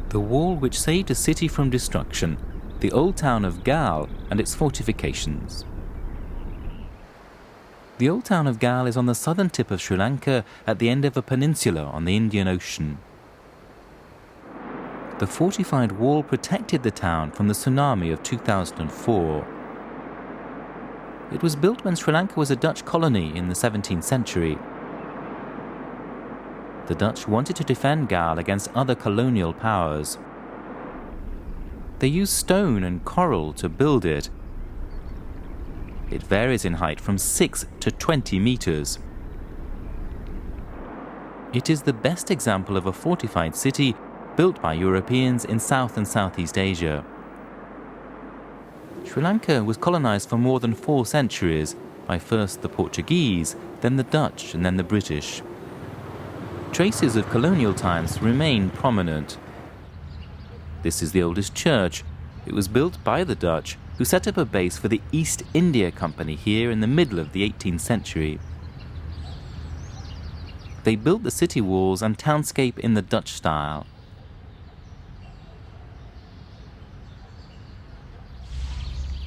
The wall which saved a city from destruction, the old town of Galle and its fortifications. The old town of Galle is on the southern tip of Sri Lanka at the end of a peninsula on the Indian Ocean. The fortified wall protected the town from the tsunami of 2004. It was built when Sri Lanka was a Dutch colony in the 17th century. The Dutch wanted to defend Galle against other colonial powers. They used stone and coral to build it. It varies in height from 6 to 20 meters. It is the best example of a fortified city built by Europeans in South and Southeast Asia. Sri Lanka was colonized for more than 4 centuries by first the Portuguese, then the Dutch, and then the British. Traces of colonial times remain prominent. This is the oldest church. It was built by the Dutch, who set up a base for the East India Company here in the middle of the 18th century. They built the city walls and townscape in the Dutch style.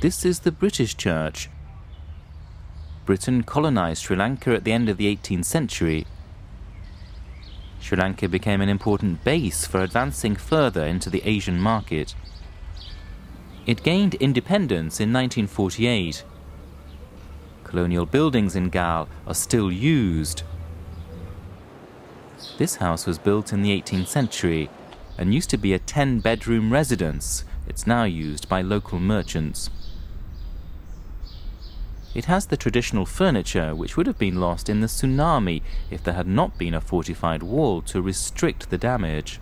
This is the British church. Britain colonized Sri Lanka at the end of the 18th century. Sri Lanka became an important base for advancing further into the Asian market. It gained independence in 1948. Colonial buildings in Galle are still used. This house was built in the 18th century and used to be a 10-bedroom residence. It's now used by local merchants. It has the traditional furniture which would have been lost in the tsunami if there had not been a fortified wall to restrict the damage.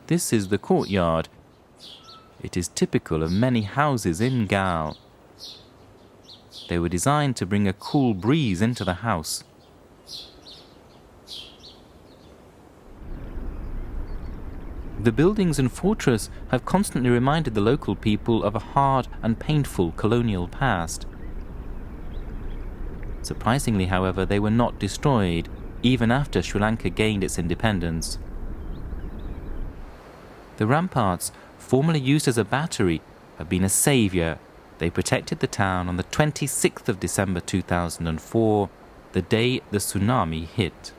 This is the courtyard. It is typical of many houses in Galle. They were designed to bring a cool breeze into the house. The buildings and fortress have constantly reminded the local people of a hard and painful colonial past. Surprisingly, however, they were not destroyed, even after Sri Lanka gained its independence. The ramparts, formerly used as a battery, have been a savior. They protected the town on the 26th of December 2004, the day the tsunami hit.